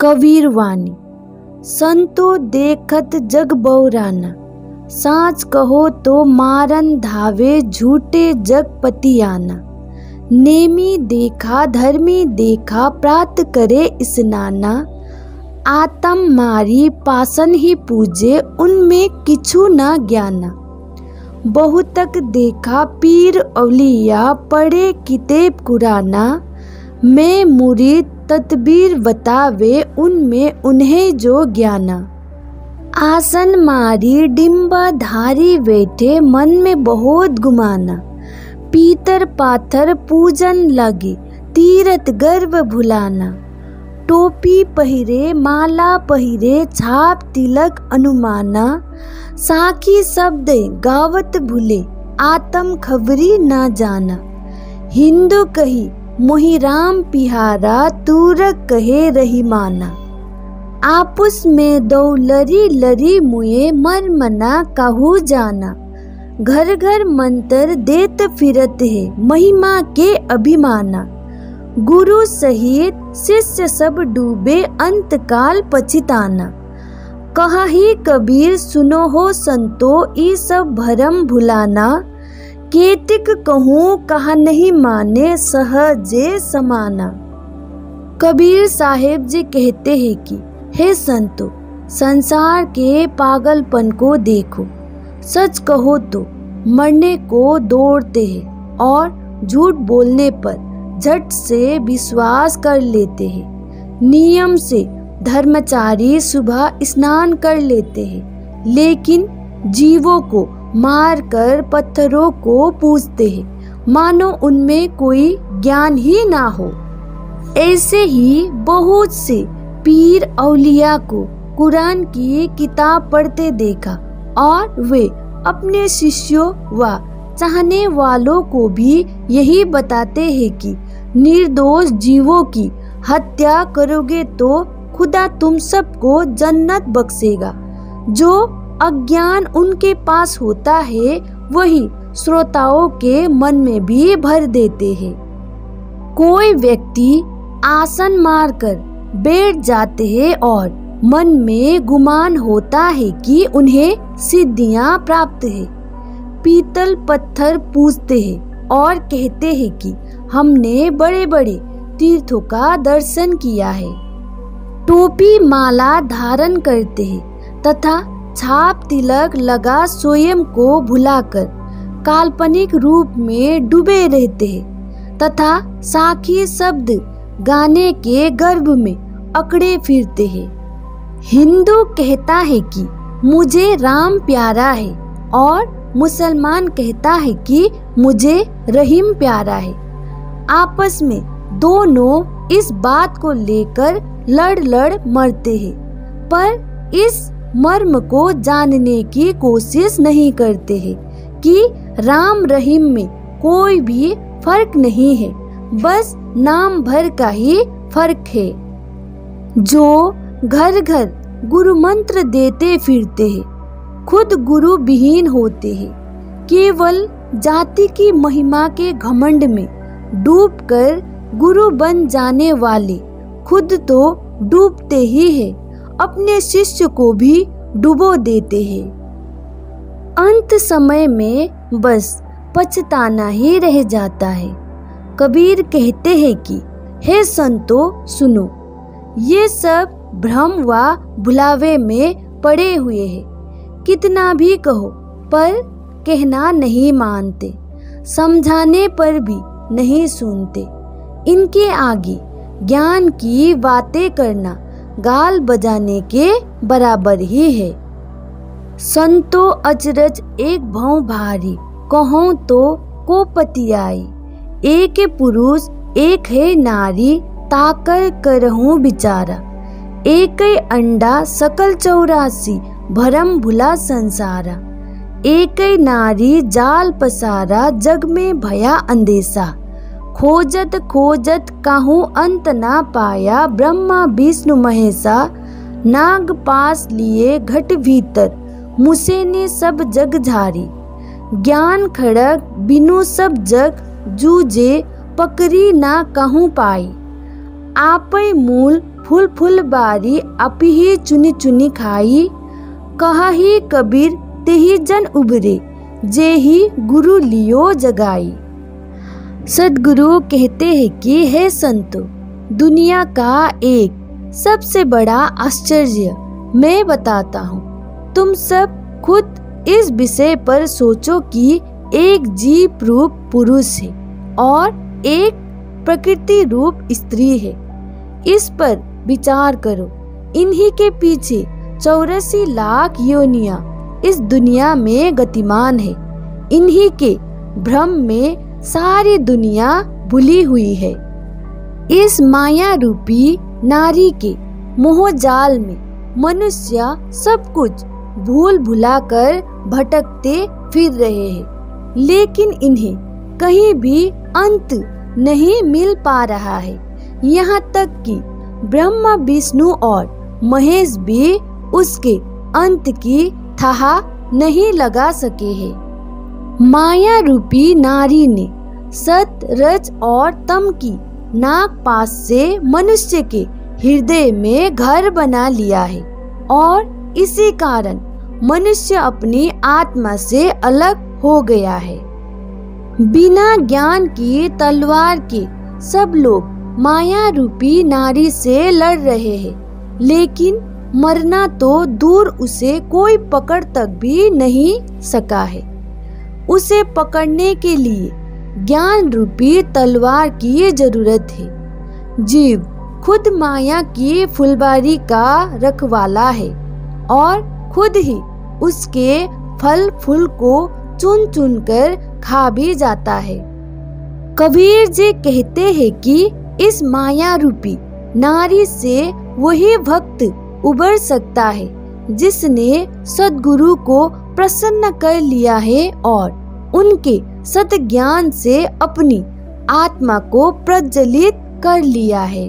कबीर वाणी। संतो देखत जग बौराना, साच कहो तो मारन धावे झूठे जग पतियाना। नेमी देखा धर्मी देखा प्रात करे स्नाना, आतम मारी पासन ही पूजे उनमें किछु न ज्ञाना। बहुतक देखा पीर औलिया पढ़े किताब कुराना, मैं मुरीद तदबीर बतावे उनमें उन्हें जो ज्ञाना। आसन मारी डिम्बा धारी बैठे मन में बहुत गुमाना, पीतर पाथर पूजन लगे तीरथ गर्व भुलाना। टोपी पहिरे माला पहिरे छाप तिलक अनुमाना, साखी शब्द गावत भूले आत्म खबरी न जाना। हिंदू कही मोहि राम पिहारा, तूरक कहे रही माना। आपस में दो लरी लरी मुए मर मना कहू जाना। घर घर मंत्र देत फिरत है महिमा के अभिमाना। गुरु सहित शिष्य सब डूबे अंतकाल पछिताना। कहा ही कबीर सुनो हो संतो ई सब भरम भुलाना। केतिक कहूँ कहा नहीं माने सहजे समाना। कबीर साहेब जी कहते हैं कि हे संतो, संसार के पागलपन को देखो। सच कहो तो मरने को दौड़ते हैं और झूठ बोलने पर झट से विश्वास कर लेते हैं। नियम से धर्मचारी सुबह स्नान कर लेते हैं, लेकिन जीवों को मारकर पत्थरों को पूजते हैं, मानो उनमें कोई ज्ञान ही ना हो। ऐसे ही बहुत से पीर औलिया को कुरान की किताब पढ़ते देखा और वे अपने शिष्यों व चाहने वालों को भी यही बताते हैं कि निर्दोष जीवों की हत्या करोगे तो खुदा तुम सबको जन्नत बख्शेगा। जो अज्ञान उनके पास होता है वही श्रोताओं के मन में भी भर देते हैं। कोई व्यक्ति आसन मारकर बैठ जाते हैं और मन में गुमान होता है कि उन्हें सिद्धियां प्राप्त है। पीतल पत्थर पूजते हैं और कहते हैं कि हमने बड़े बड़े तीर्थों का दर्शन किया है। टोपी माला धारण करते हैं तथा छाप तिलक लगा स्वयं को भुलाकर काल्पनिक रूप में डूबे रहते हैं तथा साखी शब्द गाने के गर्भ में अकड़े फिरते हैं। हिंदू कहता है कि मुझे राम प्यारा है और मुसलमान कहता है कि मुझे रहीम प्यारा है। आपस में दोनों इस बात को लेकर लड़ लड़ मरते हैं, पर इस मर्म को जानने की कोशिश नहीं करते हैं कि राम रहीम में कोई भी फर्क नहीं है, बस नाम भर का ही फर्क है। जो घर घर गुरु मंत्र देते फिरते हैं, खुद गुरु विहीन होते हैं, केवल जाति की महिमा के घमंड में डूबकर गुरु बन जाने वाले खुद तो डूबते ही हैं, अपने शिष्य को भी डुबो देते हैं। अंत समय में बस पछताना ही रह जाता है। कबीर कहते हैं कि हे संतो सुनो, ये सब भ्रम व भुलावे में पड़े हुए हैं। कितना भी कहो पर कहना नहीं मानते, समझाने पर भी नहीं सुनते। इनके आगे ज्ञान की बातें करना गाल बजाने के बराबर ही है। संतो अचरज एक भौं भारी, कहूँ तो को पतियाई। एक पुरुष एक है नारी, ताकर करहूँ बिचारा। एक अंडा सकल 84, भरम भुला संसारा। एक नारी जाल पसारा, जग में भया अंदेशा। खोजत खोजत काहू अंत ना पाया, ब्रह्मा विष्णु महेशा। नाग पास लिए घट भीतर, मुसे ने सब जग झारी। ज्ञान खड़ग बिनु सब जग, जूझे पकड़ी ना कहूँ पाई। आपै मूल फूल फुलबारी अपही चुनी चुनी खाई, कहा ही कबीर तेही जन उबरे, जे ही गुरु लियो जगाई। सदगुरु कहते हैं कि हे संतो, दुनिया का एक सबसे बड़ा आश्चर्य मैं बताता हूँ। तुम सब खुद इस विषय पर सोचो कि एक जीव रूप पुरुष है और एक प्रकृति रूप स्त्री है। इस पर विचार करो। इन्हीं के पीछे 84 लाख योनियां इस दुनिया में गतिमान है। इन्हीं के भ्रम में सारी दुनिया भुली हुई है। इस माया रूपी नारी के मोह जाल में मनुष्य सब कुछ भूल भुलाकर भटकते फिर रहे हैं, लेकिन इन्हें कहीं भी अंत नहीं मिल पा रहा है। यहाँ तक कि ब्रह्मा विष्णु और महेश भी उसके अंत की थाह नहीं लगा सके हैं। माया रूपी नारी ने सत रज और तम की नागपाश से मनुष्य के हृदय में घर बना लिया है और इसी कारण मनुष्य अपनी आत्मा से अलग हो गया है। बिना ज्ञान की तलवार के सब लोग माया रूपी नारी से लड़ रहे हैं, लेकिन मरना तो दूर उसे कोई पकड़ तक भी नहीं सका है। उसे पकड़ने के लिए ज्ञान रूपी तलवार की जरूरत है। जीव खुद माया की फुलबारी का रखवाला है और खुद ही उसके फल फूल को चुन चुन कर खा भी जाता है। कबीर जी कहते हैं कि इस माया रूपी नारी से वही भक्त उबर सकता है जिसने सद्गुरु को प्रसन्न कर लिया है और उनके सत ज्ञान से अपनी आत्मा को प्रज्वलित कर लिया है।